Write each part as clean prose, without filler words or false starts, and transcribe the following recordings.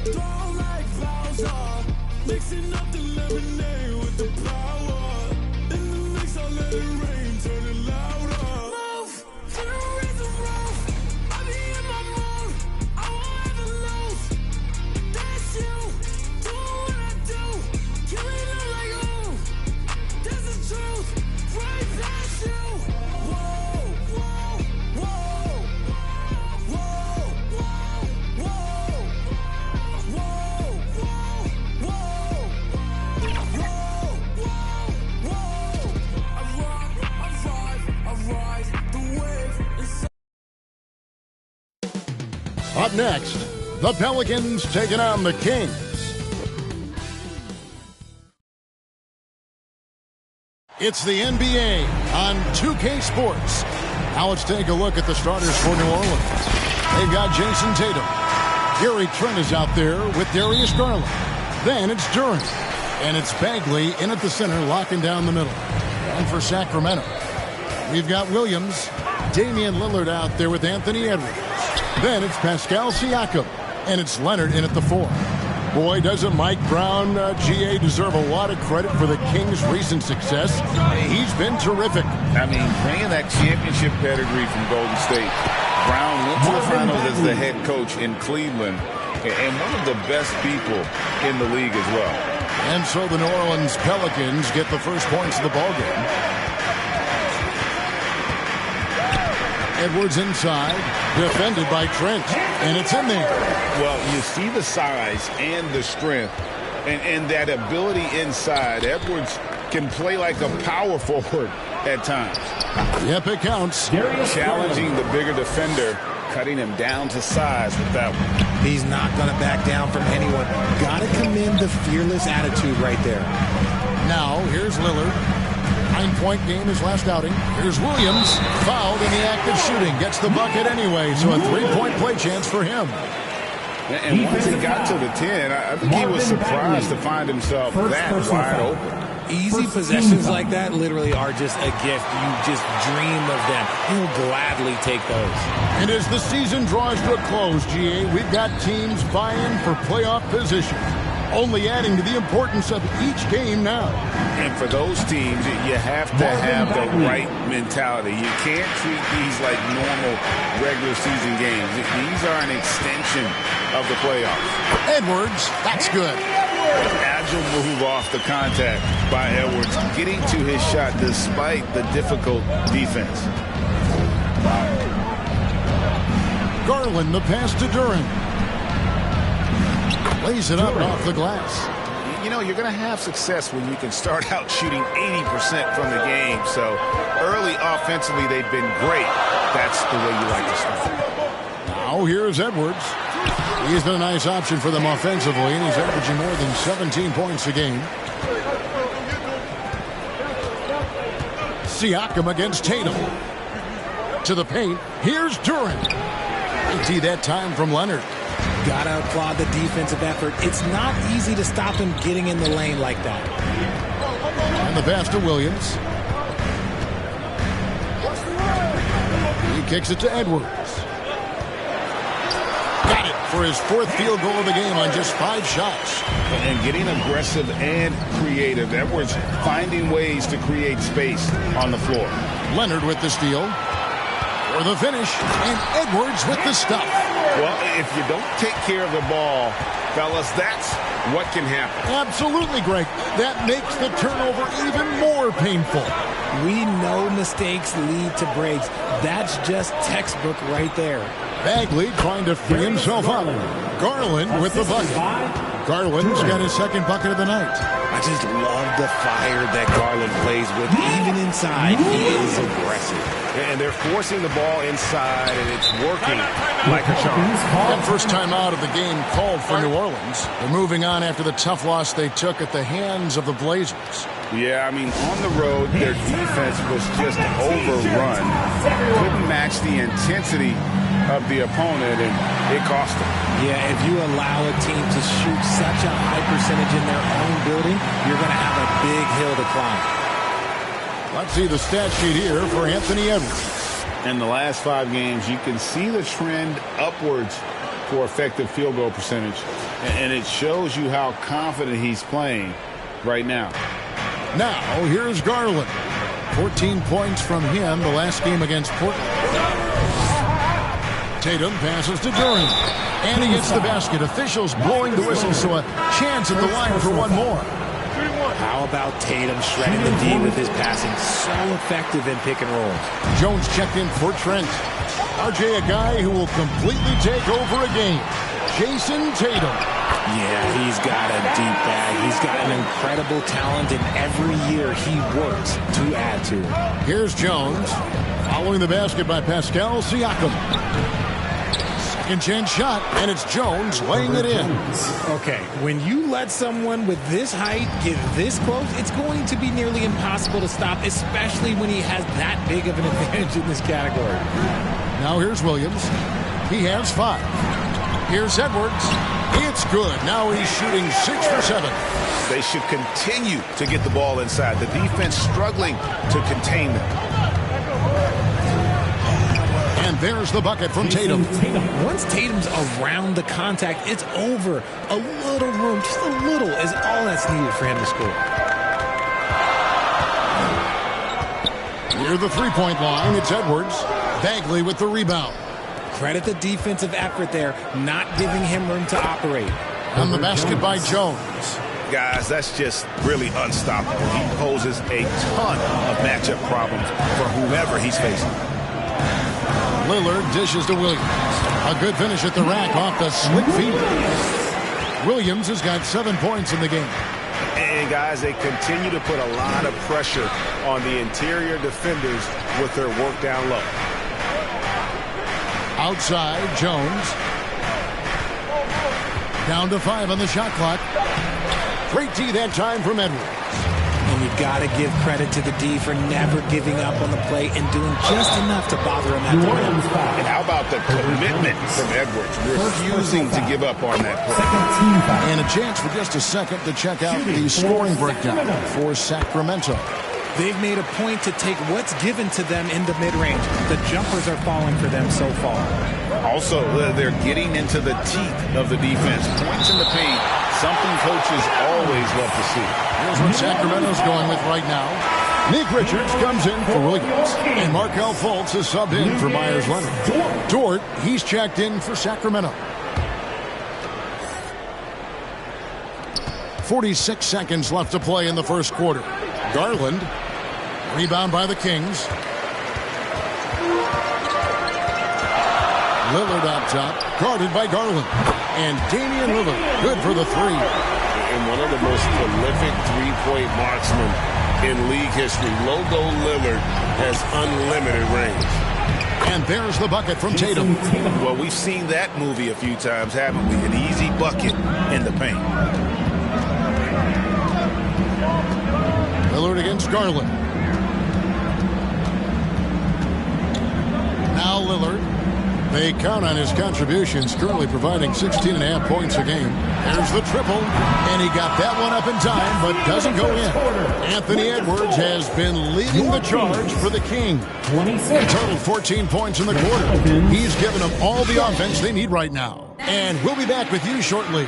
Throw like Bowser, mixing up the lemonade with the power. In the mix, I let it rain, turn it louder. Move to the rhythm, roof. I be in my mood, I won't ever lose. That's you, doing what I do. Killing them like ooh, that's the truth. Right past you. Whoa, whoa, whoa, whoa, whoa, Up next, the Pelicans taking on the Kings. It's the NBA on 2K Sports. Now let's take a look at the starters for New Orleans. They've got Jason Tatum. Gary Trent is out there with Darius Garland. Then it's Durant. And it's Bagley in at the center, locking down the middle. And for Sacramento, we've got Williams, Damian Lillard out there with Anthony Edwards. Then it's Pascal Siakam, and it's Leonard in at the 4. Boy, doesn't Mike Brown, GA, deserve a lot of credit for the Kings' recent success. He's been terrific. I mean, bringing that championship pedigree from Golden State. Brown went to the finals as the head coach in Cleveland, and one of the best people in the league as well. And so the New Orleans Pelicans get the first points of the ballgame. Edwards inside, defended by Trent, and it's in there. Well, you see the size and the strength and that ability inside. Edwards can play like a power forward at times. Yep, it counts. Challenging the bigger defender, cutting him down to size with that one. He's not going to back down from anyone. Got to commend the fearless attitude right there. Now, here's Lillard. 9-point game his last outing. Here's Williams, fouled in the act of shooting. Gets the bucket anyway, so a 3-point play chance for him. And once he got to the 10, I think he was surprised to find himself that wide open. Easy possessions like that literally are just a gift. You just dream of them. He'll gladly take those. And as the season draws to a close, GA, we've got teams vying for playoff position, only adding to the importance of each game now. And for those teams, you have to have the right mentality. You can't treat these like normal regular season games. These are an extension of the playoffs. Edwards, that's good. Agile move off the contact by Edwards, getting to his shot despite the difficult defense. Garland, the pass to Durant. Lays it up off the glass. You know, you're going to have success when you can start out shooting 80% from the game. So early offensively, they've been great. That's the way you like to start. Now here's Edwards. He's been a nice option for them offensively, and he's averaging more than 17 points a game. Siakam against Tatum. To the paint. Here's Durant. Empty that time from Leonard. Got to applaud the defensive effort. It's not easy to stop him getting in the lane like that. And the pass to Williams. He kicks it to Edwards. Got it for his 4th field goal of the game on just 5 shots. And getting aggressive and creative. Edwards finding ways to create space on the floor. Leonard with the steal. For the finish. And Edwards with the stuff. Well, if you don't take care of the ball, fellas, that's what can happen. Absolutely, Greg. That makes the turnover even more painful. We know mistakes lead to breaks. That's just textbook right there. Bagley trying to free himself up. Garland with the bucket. Garland's got his 2nd bucket of the night. I just love the fire that Garland plays with. Even inside, he is aggressive. And they're forcing the ball inside, and it's working like a charm. And first time out of the game called for New Orleans. They're moving on after the tough loss they took at the hands of the Blazers. Yeah, I mean, on the road, their defense was just overrun. Couldn't match the intensity of the opponent, and it cost them. Yeah, if you allow a team to shoot such a high percentage in their own building, you're going to have a big hill to climb. Let's see the stat sheet here for Anthony Edwards. In the last 5 games, you can see the trend upwards for effective field goal percentage. And it shows you how confident he's playing right now. Now, here's Garland. 14 points from him the last game against Portland. Tatum passes to Durant. And he gets the basket. Officials blowing the whistle, so a chance at the line for one more. How about Tatum shredding the D with his passing? So effective in pick and rolls. Jones checked in for Trent. RJ, a guy who will completely take over a game. Jason Tatum. Yeah, he's got a deep bag. He's got an incredible talent, and every year he works to add to it. Here's Jones. Following the basket by Pascal Siakam. Second chance shot, and it's Jones laying it in. Okay, when you let someone with this height get this close, it's going to be nearly impossible to stop, especially when he has that big of an advantage in this category. Now here's Williams. He has 5. Here's Edwards. It's good. Now he's shooting 6 for 7. They should continue to get the ball inside. The defense struggling to contain them. And there's the bucket from Tatum. Once Tatum's around the contact, it's over. A little room, just a little, is all that's needed for him to score. Near the three-point line, it's Edwards. Bagley with the rebound. Credit the defensive effort there, not giving him room to operate. On the basket by Jones. Guys, that's just really unstoppable. He poses a ton of matchup problems for whomever he's facing. Lillard dishes to Williams. A good finish at the rack off the slick feet. Williams has got 7 points in the game. And guys, they continue to put a lot of pressure on the interior defenders with their work down low. Outside, Jones. Down to 5 on the shot clock. Great D that time from Edwards. And you've got to give credit to the D for never giving up on the play and doing just enough to bother him at the rim. And how about the commitment from Edwards, refusing to give up on that play. And a chance for just a second to check out the scoring breakdown for Sacramento. They've made a point to take what's given to them in the mid-range. The jumpers are falling for them so far. Also, they're getting into the teeth of the defense. Points in the paint, something coaches always love to see. Here's what Sacramento's going with right now. Nick Richards comes in for Williams. And Markelle Fultz is subbed in for Myers Leonard. Dort, he's checked in for Sacramento. 46 seconds left to play in the first quarter. Garland, rebound by the Kings. Lillard up top, guarded by Garland. And Damian Lillard, good for the 3. And one of the most prolific three-point marksmen in league history. Logo Lillard has unlimited range. And there's the bucket from Tatum. Well, we've seen that movie a few times, haven't we? An easy bucket in the paint. Lillard against Garland. Now Lillard. They count on his contributions, currently providing 16.5 points a game. There's the triple, and he got that one up in time, but doesn't go in. Anthony Edwards has been leading the charge for the King. He totaled 14 points in the quarter. He's given them all the offense they need right now. And we'll be back with you shortly.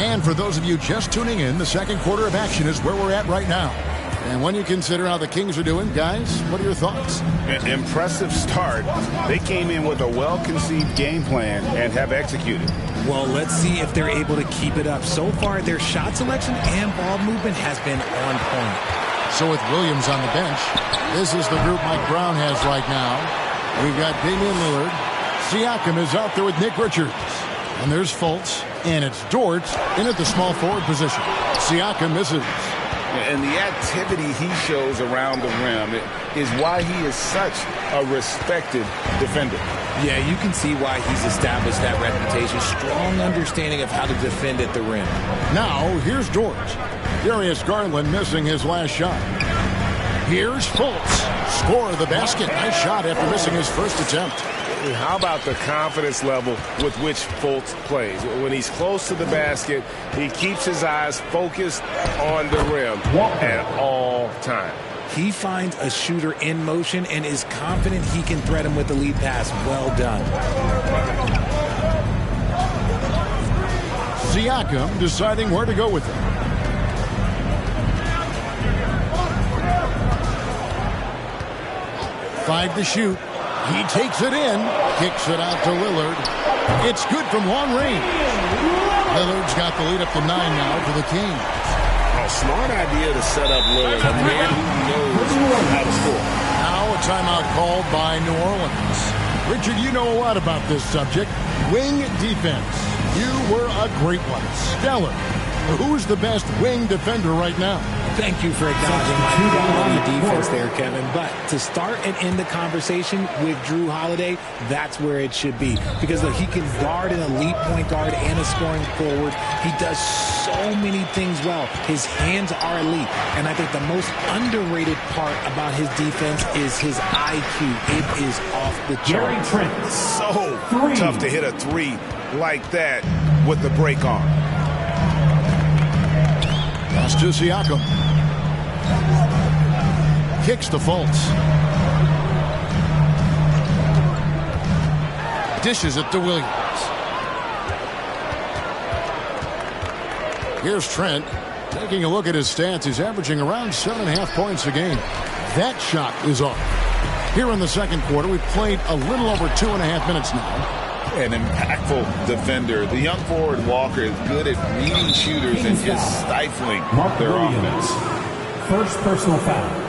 And for those of you just tuning in, the second quarter of action is where we're at right now. And when you consider how the Kings are doing, guys, what are your thoughts? An impressive start. They came in with a well-conceived game plan and have executed. Well, let's see if they're able to keep it up. So far, their shot selection and ball movement has been on point. So with Williams on the bench, this is the group Mike Brown has right now. We've got Damian Lillard. Siakam is out there with Nick Richards. And there's Fultz. And it's Dort in at the small forward position. Siakam misses. And the activity he shows around the rim is why he is such a respected defender. Yeah, you can see why he's established that reputation. Strong understanding of how to defend at the rim. Now, here's Dort. Darius Garland missing his last shot. Here's Fultz. Score the basket. Nice shot after missing his first attempt. How about the confidence level with which Fultz plays? When he's close to the basket, he keeps his eyes focused on the rim at all times. He finds a shooter in motion and is confident he can thread him with the lead pass. Well done. Siakam deciding where to go with it. Five to shoot. He takes it in. Kicks it out to Lillard. It's good from long range. Lillard's got the lead up to 9 now for the Kings. A smart idea to set up Lillard, a man who knows how to score. Now a timeout called by New Orleans. Richard, you know a lot about this subject. Wing defense. You were a great one. Stellar. Who's the best wing defender right now? Thank you for acknowledging my quality defense there, Kevin. But to start and end the conversation with Jrue Holiday, that's where it should be. Because look, he can guard an elite point guard and a scoring forward. He does so many things well. His hands are elite. And I think the most underrated part about his defense is his IQ. It is off the charts. So tough to hit a three like that with the break on. Pass to Siakam. Kicks to Fultz. Dishes it to Williams. Here's Trent. Taking a look at his stats, he's averaging around 7.5 points a game. That shot is off. Here in the second quarter, we've played a little over 2.5 minutes now. An impactful defender. The young forward Walker is good at reading shooters and just stifling their offense. First personal foul.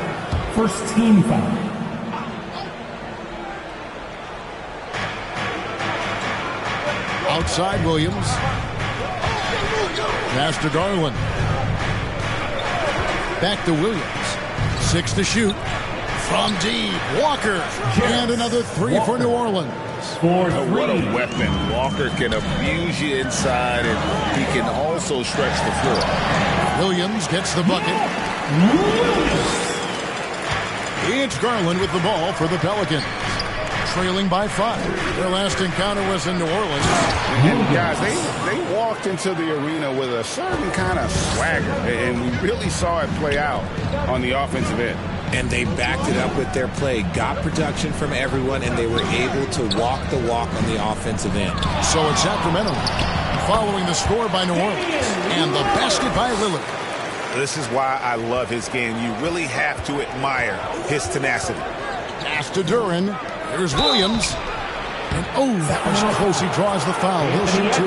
First team foul. Outside Williams. Pass to Garland. Back to Williams. 6 to shoot. From deep. Walker. And another 3 for New Orleans. What a weapon. Walker can abuse you inside, and he can also stretch the floor. Williams gets the bucket. It's Garland with the ball for the Pelicans. Trailing by 5. Their last encounter was in New Orleans. And guys, they walked into the arena with a certain kind of swagger, and we really saw it play out on the offensive end. And they backed it up with their play, got production from everyone, and they were able to walk the walk on the offensive end. So it's Sacramento following the score by New Orleans and the basket by Lillard. This is why I love his game. You really have to admire his tenacity. Pass to Duran. Here's Williams. And that was close. He draws the foul. He'll shoot 2.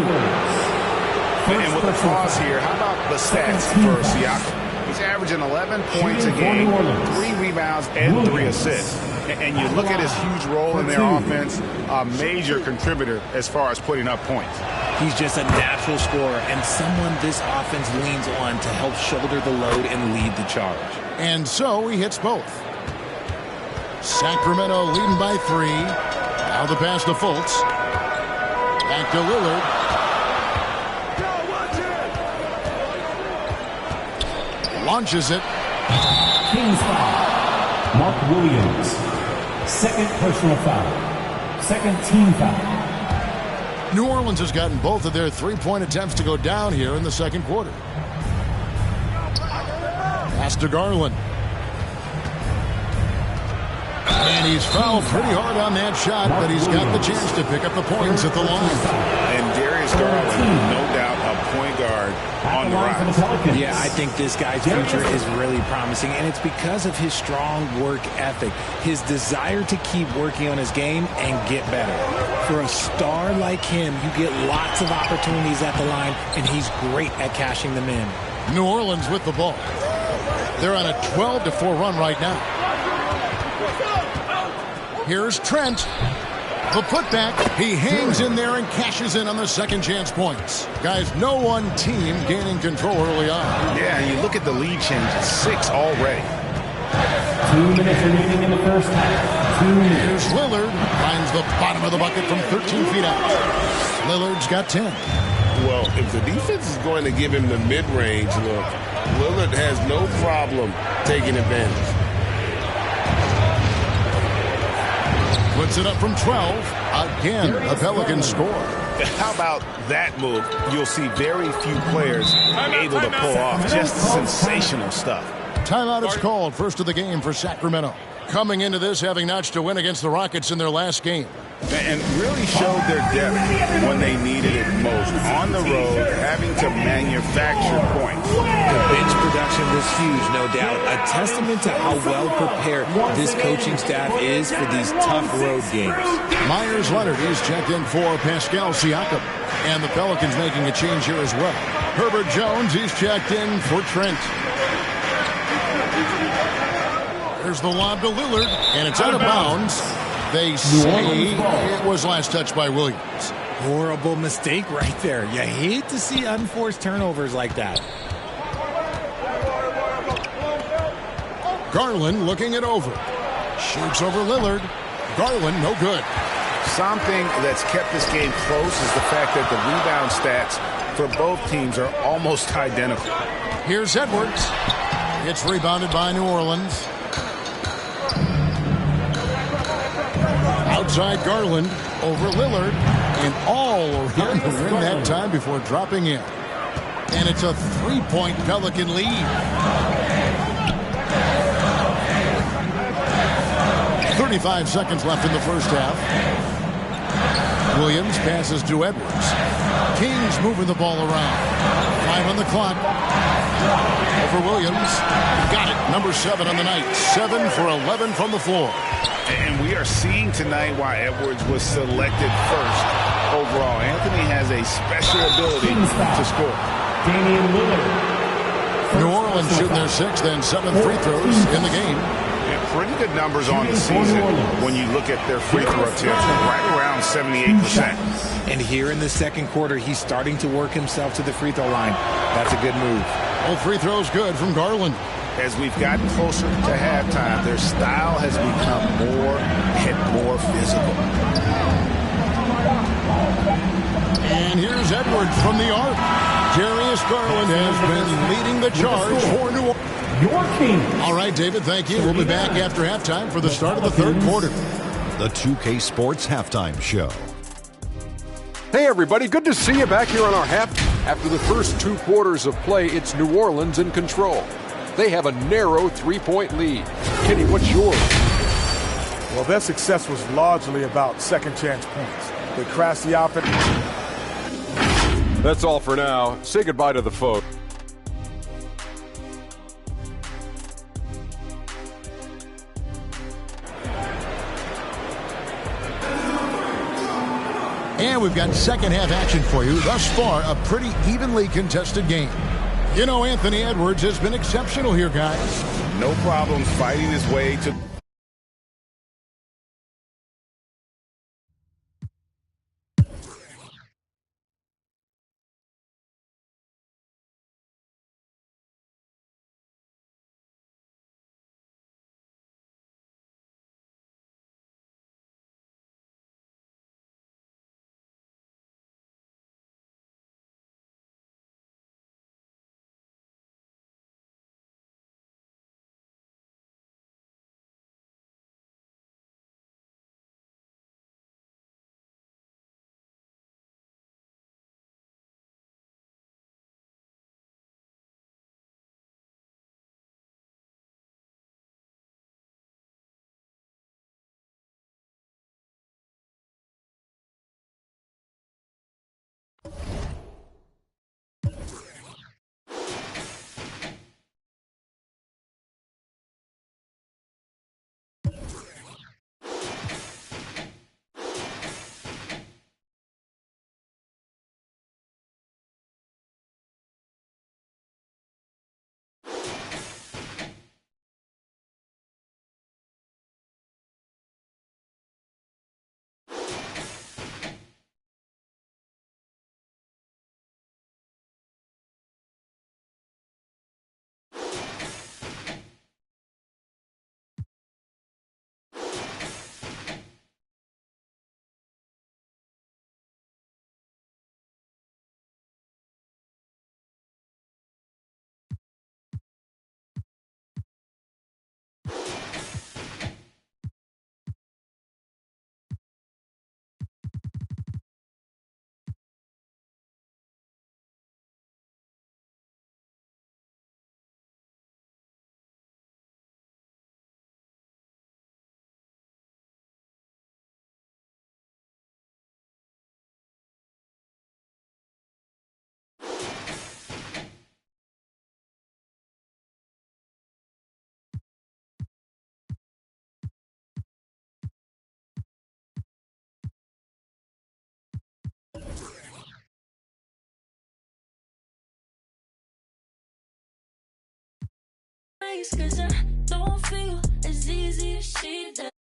And with the pause here, how about the stats for Siakam? He's averaging 11 points a game, 3 rebounds, and 3 assists. And you look at his huge role in their offense, a major contributor as far as putting up points. He's just a natural scorer and someone this offense leans on to help shoulder the load and lead the charge. And so he hits both. Sacramento leading by 3. Now the pass to Fultz. Back to Lillard. Launches it. Kings foul. Mark Williams. Second personal foul. Second team foul. New Orleans has gotten both of their 3-point attempts to go down here in the second quarter. Pass to Garland. And he's fouled pretty hard on that shot, but he's got the chance to pick up the points at the line. And Darius Garland, no doubt a point guard on the rise. Yeah, I think this guy's future is really promising, and it's because of his strong work ethic, his desire to keep working on his game and get better. For a star like him, you get lots of opportunities at the line, and he's great at cashing them in. New Orleans with the ball. They're on a 12-4 run right now. Here's Trent. The putback. He hangs in there and cashes in on the second chance points. Guys, no one team gaining control early on. Yeah, and you look at the lead change. It's 6 already. 2 minutes remaining in the first half. 2 minutes. Here's Lillard. Finds the bottom of the bucket from 13 feet out. Lillard's got 10. Well, if the defense is going to give him the mid-range look, Lillard has no problem taking advantage. Puts it up from 12. Again, the Pelicans score. How about that move? You'll see very few players able to pull off just sensational stuff. Timeout is called. First of the game for Sacramento. Coming into this having notched a win against the Rockets in their last game. And really showed their depth when they needed it most. On the road, having to manufacture points. The bench production was huge, no doubt. A testament to how well prepared this coaching staff is for these tough road games. Myers Leonard is checked in for Pascal Siakam. And the Pelicans making a change here as well. Herbert Jones is checked in for Trent. There's the lob to Lillard, and it's out of bounds. They say it was last touched by Williams. Horrible mistake right there. You hate to see unforced turnovers like that. Garland looking it over. Shoots over Lillard. Garland, no good. Something that's kept this game close is the fact that the rebound stats for both teams are almost identical. Here's Edwards. It's rebounded by New Orleans. Outside Garland over Lillard, and all around the rim that time before dropping in. And it's a three-point Pelican lead. 35 seconds left in the first half. Williams passes to Edwards. Kings moving the ball around. 5 on the clock. Over Williams. Got it. Number 7 on the night. 7 for 11 from the floor. And we are seeing tonight why Edwards was selected first overall. Anthony has a special ability to score. Damian Lillard. New Orleans shooting their 6th and 7th free throws in the game. Yeah, pretty good numbers on the season when you look at their free throw attempts, right around 78%. And here in the second quarter, he's starting to work himself to the free throw line. That's a good move. All free throws good from Garland. As we've gotten closer to halftime, their style has become more and more physical. And here's Edwards from the arc. Darius Garland has been leading the charge for New Orleans. Your team. All right, David, thank you. We'll be back after halftime for the start of the third quarter. The 2K Sports Halftime Show. Hey everybody, good to see you back here on our half. After the first 2 quarters of play, it's New Orleans in control. They have a narrow 3-point lead. Kenny, what's yours? Well, their success was largely about second chance points. They crashed the offense. That's all for now. Say goodbye to the folks. And we've got second half action for you. Thus far, a pretty evenly contested game. You know, Anthony Edwards has been exceptional here, guys. No problems fighting his way to face, 'cause I don't feel as easy as she does.